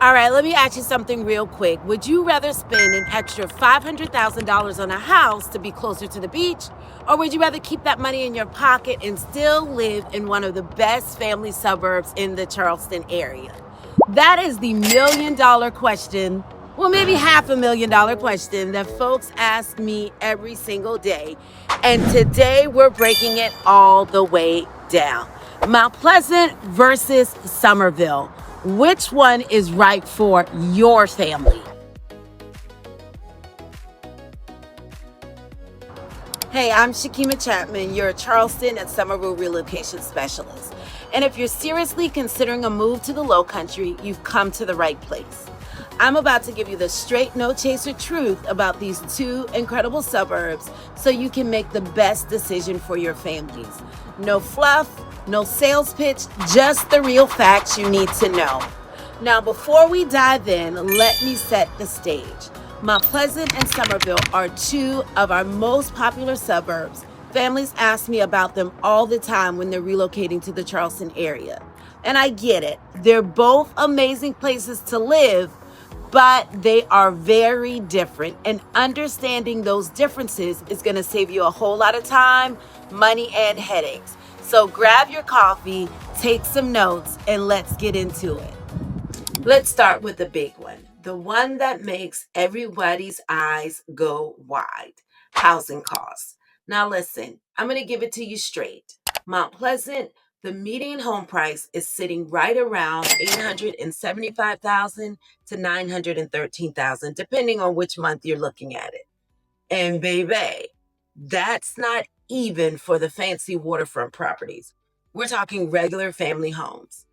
All right, let me ask you something real quick. Would you rather spend an extra $500,000 on a house to be closer to the beach? Or would you rather keep that money in your pocket and still live in one of the best family suburbs in the Charleston area? That is the $1 million question, well, maybe $500,000 question that folks ask me every single day. And today we're breaking it all the way down. Mount Pleasant versus Summerville. Which one is right for your family? Hey, I'm Shakeima Chatman, your Charleston and Summerville relocation specialist. And if you're seriously considering a move to the Lowcountry, you've come to the right place. I'm about to give you the straight, no chaser truth about these two incredible suburbs so you can make the best decision for your families. No fluff, no sales pitch, just the real facts you need to know. Now, before we dive in, let me set the stage. Mount Pleasant and Summerville are two of our most popular suburbs. Families ask me about them all the time when they're relocating to the Charleston area. And I get it. They're both amazing places to live, but they are very different. And understanding those differences is going to save you a whole lot of time, money, and headaches. So grab your coffee, take some notes, and let's get into it. Let's start with the big one, the one that makes everybody's eyes go wide: housing costs. Now listen, I'm going to give it to you straight. Mount Pleasant, the median home price is sitting right around $875,000 to $913,000, depending on which month you're looking at it. And baby, that's not even for the fancy waterfront properties. We're talking regular family homes.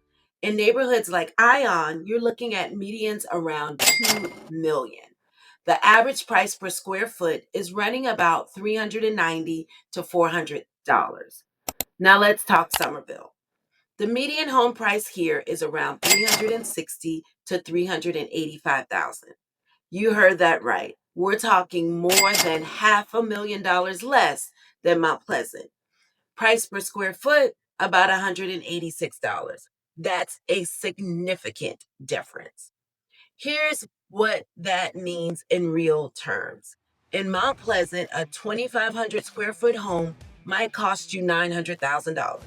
In neighborhoods like Ion, you're looking at medians around $2 million. The average price per square foot is running about $390 to $400. Now let's talk Summerville. The median home price here is around $360 to $385,000. You heard that right. We're talking more than $500,000 less than Mount Pleasant. Price per square foot, about $186. That's a significant difference. Here's what that means in real terms. In Mount Pleasant, a 2,500 square foot home might cost you $900,000.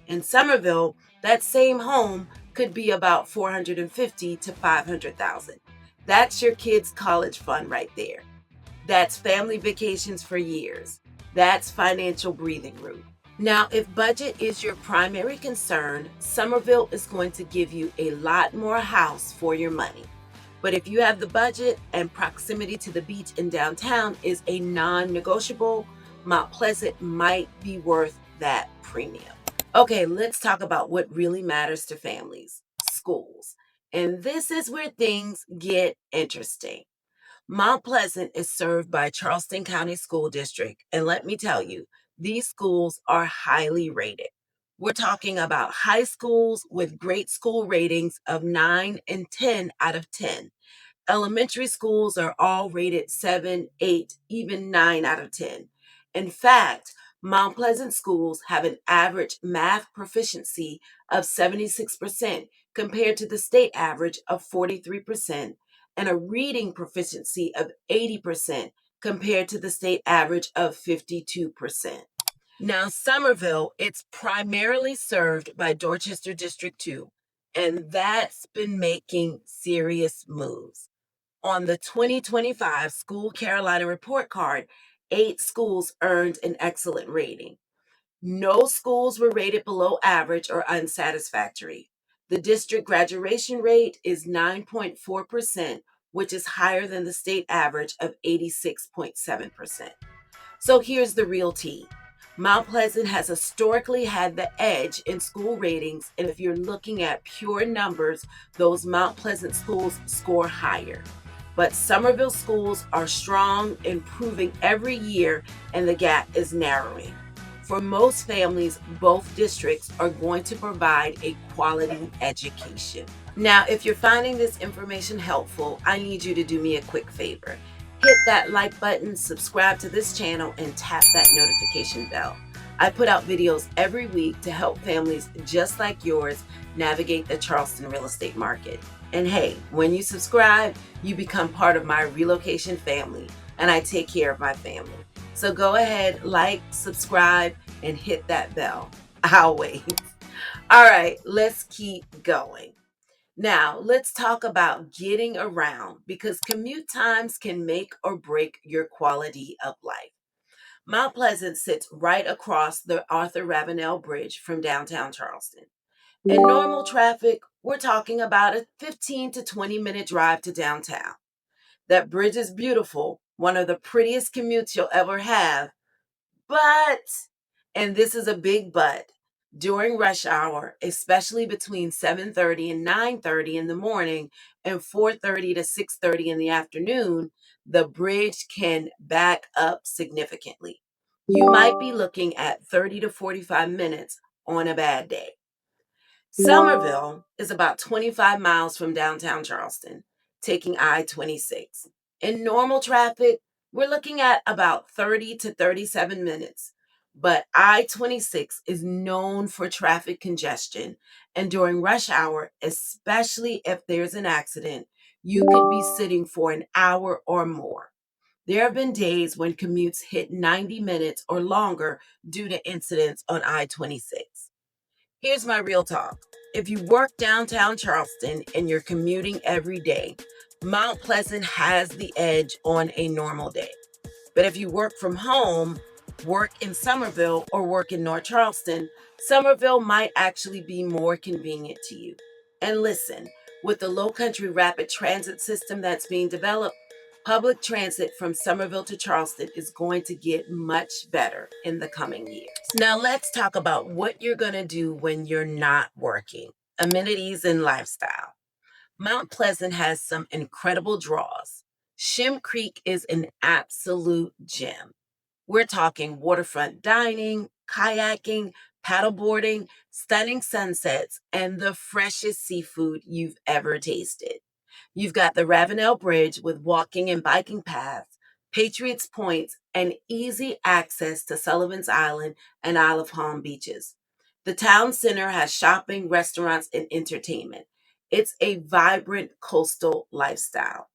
In Summerville, that same home could be about $450,000 to $500,000. That's your kids' college fund right there. That's family vacations for years. That's financial breathing room. Now, if budget is your primary concern, Summerville is going to give you a lot more house for your money. But if you have the budget and proximity to the beach in downtown is a non-negotiable, Mount Pleasant might be worth that premium. Okay, let's talk about what really matters to families: schools. And this is where things get interesting. Mount Pleasant is served by Charleston County School District, and let me tell you, these schools are highly rated. We're talking about high schools with great school ratings of 9 and 10 out of 10. Elementary schools are all rated 7, 8, even 9 out of 10. In fact, Mount Pleasant schools have an average math proficiency of 76% compared to the state average of 43%, and a reading proficiency of 80% compared to the state average of 52%. Now, Summerville, it's primarily served by Dorchester District 2, and that's been making serious moves. On the 2025 School Carolina Report Card, 8 schools earned an excellent rating. No schools were rated below average or unsatisfactory. The district graduation rate is 9.4%, which is higher than the state average of 86.7%. So here's the real tea. Mount Pleasant has historically had the edge in school ratings, and if you're looking at pure numbers, those Mount Pleasant schools score higher. But Summerville schools are strong, improving every year, and the gap is narrowing. For most families, both districts are going to provide a quality education. Now, if you're finding this information helpful, I need you to do me a quick favor. Hit that like button, subscribe to this channel, and tap that notification bell. I put out videos every week to help families just like yours navigate the Charleston real estate market. And hey, when you subscribe, you become part of my relocation family, and I take care of my family. So go ahead, like, subscribe, and hit that bell. I'll wait. All right, let's keep going. Now, let's talk about getting around because commute times can make or break your quality of life. Mount Pleasant sits right across the Arthur Ravenel Bridge from downtown Charleston. In normal traffic, we're talking about a 15 to 20-minute drive to downtown. That bridge is beautiful, one of the prettiest commutes you'll ever have, but, and this is a big but, during rush hour, especially between 7:30 and 9:30 in the morning and 4:30 to 6:30 in the afternoon, the bridge can back up significantly. You might be looking at 30 to 45 minutes on a bad day. Summerville is about 25 miles from downtown Charleston, taking I-26. In normal traffic, we're looking at about 30 to 37 minutes. But I-26 is known for traffic congestion, and during rush hour, especially if there's an accident, you could be sitting for an hour or more. There have been days when commutes hit 90 minutes or longer due to incidents on I-26. Here's my real talk. If you work downtown Charleston and you're commuting every day, Mount Pleasant has the edge on a normal day. But if you work from home, work in Summerville, or work in North Charleston, Summerville might actually be more convenient to you. And listen, with the Lowcountry rapid transit system that's being developed, public transit from Summerville to Charleston is going to get much better in the coming years. Now, let's talk about what you're going to do when you're not working: amenities and lifestyle. Mount Pleasant has some incredible draws. Shem Creek is an absolute gem. We're talking waterfront dining, kayaking, paddleboarding, stunning sunsets, and the freshest seafood you've ever tasted. You've got the Ravenel Bridge with walking and biking paths, Patriots Points, and easy access to Sullivan's Island and Isle of Palm beaches. The town center has shopping, restaurants, and entertainment. It's a vibrant coastal lifestyle.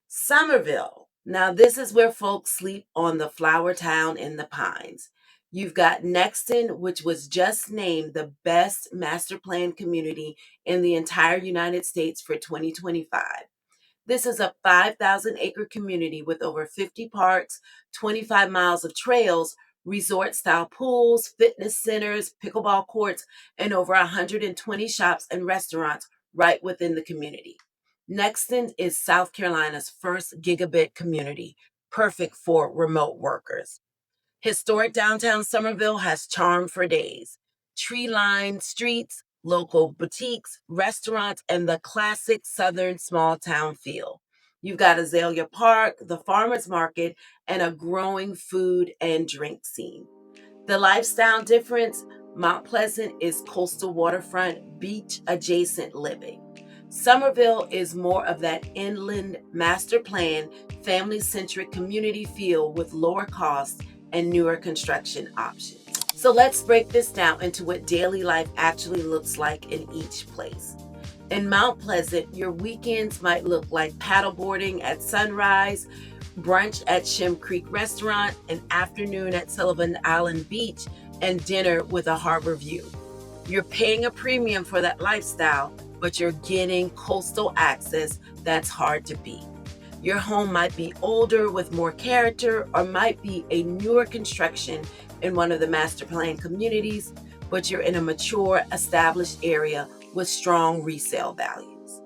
Summerville. Now, this is where folks sleep on the flower town in the pines. You've got Nexton, which was just named the best master plan community in the entire United States for 2025. This is a 5,000-acre community with over 50 parks, 25 miles of trails, resort-style pools, fitness centers, pickleball courts, and over 120 shops and restaurants right within the community. Nexton is South Carolina's first gigabit community, perfect for remote workers. Historic downtown Summerville has charm for days. Tree-lined streets, local boutiques, restaurants, and the classic southern small town feel. You've got Azalea Park, the farmers market, and a growing food and drink scene. The lifestyle difference: Mount Pleasant is coastal waterfront, beach adjacent living. Summerville is more of that inland master plan, family centric community feel with lower costs and newer construction options. So let's break this down into what daily life actually looks like in each place. In Mount Pleasant, your weekends might look like paddleboarding at sunrise, brunch at Shem Creek Restaurant, an afternoon at Sullivan Island Beach, and dinner with a harbor view. You're paying a premium for that lifestyle, but you're getting coastal access that's hard to beat. Your home might be older with more character, or might be a newer construction in one of the master plan communities, but you're in a mature, established area with strong resale values.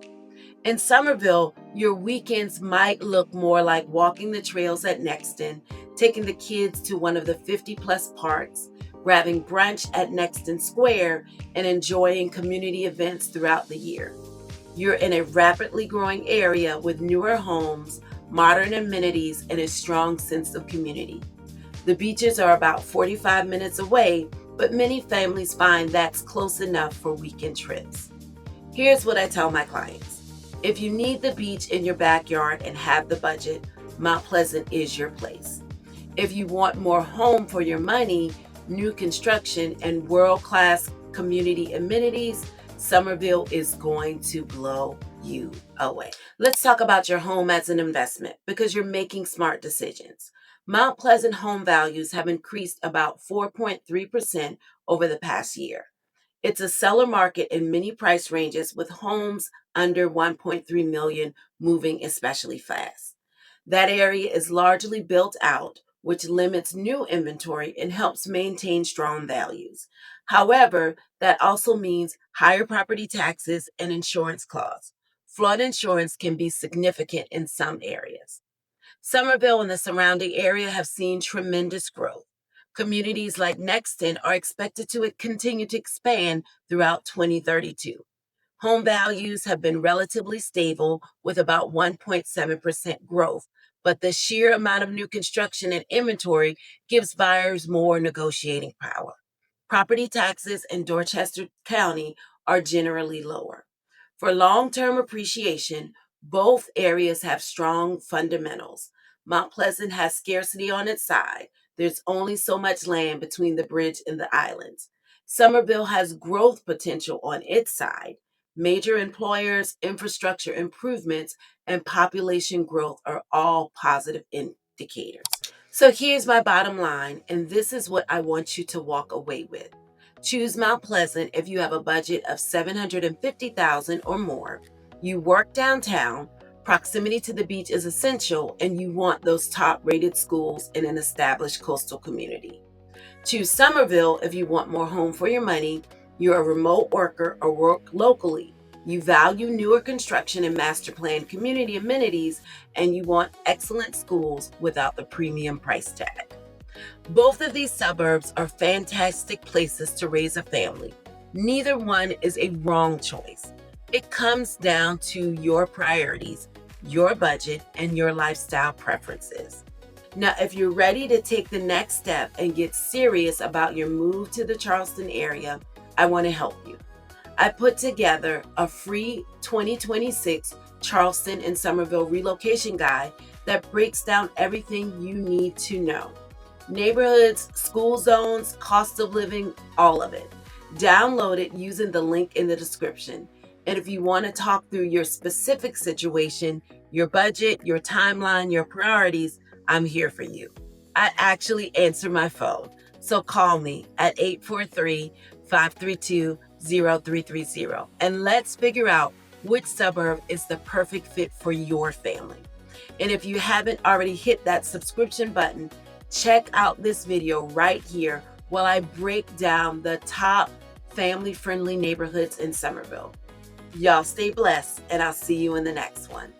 In Summerville, your weekends might look more like walking the trails at Nexton, taking the kids to one of the 50-plus parks, grabbing brunch at Nexton Square, and enjoying community events throughout the year. You're in a rapidly growing area with newer homes, modern amenities, and a strong sense of community. The beaches are about 45 minutes away, but many families find that's close enough for weekend trips. Here's what I tell my clients. If you need the beach in your backyard and have the budget, Mount Pleasant is your place. If you want more home for your money, new construction, and world-class community amenities, Summerville is going to blow you away. Let's talk about your home as an investment because you're making smart decisions. Mount Pleasant home values have increased about 4.3% over the past year. It's a seller market in many price ranges with homes under 1.3 million moving especially fast. That area is largely built out, which limits new inventory and helps maintain strong values. However, that also means higher property taxes and insurance costs. Flood insurance can be significant in some areas. Somerville and the surrounding area have seen tremendous growth. Communities like Nexton are expected to continue to expand throughout 2032. Home values have been relatively stable with about 1.7% growth, but the sheer amount of new construction and inventory gives buyers more negotiating power. Property taxes in Dorchester County are generally lower. For long term appreciation, both areas have strong fundamentals. Mount Pleasant has scarcity on its side. There's only so much land between the bridge and the islands. Somerville has growth potential on its side. Major employers, infrastructure improvements, and population growth are all positive indicators. So here's my bottom line, and this is what I want you to walk away with. Choose Mount Pleasant if you have a budget of $750,000 or more. You work downtown, proximity to the beach is essential, and you want those top-rated schools in an established coastal community. Choose Somerville if you want more home for your money, you're a remote worker or work locally. You value newer construction and master plan community amenities, and you want excellent schools without the premium price tag. Both of these suburbs are fantastic places to raise a family. Neither one is a wrong choice. It comes down to your priorities, your budget, and your lifestyle preferences. Now, if you're ready to take the next step and get serious about your move to the Charleston area, I want to help you. I put together a free 2026 Charleston and Somerville relocation guide that breaks down everything you need to know. Neighborhoods, school zones, cost of living, all of it. Download it using the link in the description. And if you want to talk through your specific situation, your budget, your timeline, your priorities, I'm here for you. I actually answer my phone. So call me at 843-532-0330 and let's figure out which suburb is the perfect fit for your family. And if you haven't already hit that subscription button, check out this video right here while I break down the top family-friendly neighborhoods in Somerville. Y'all stay blessed, and I'll see you in the next one.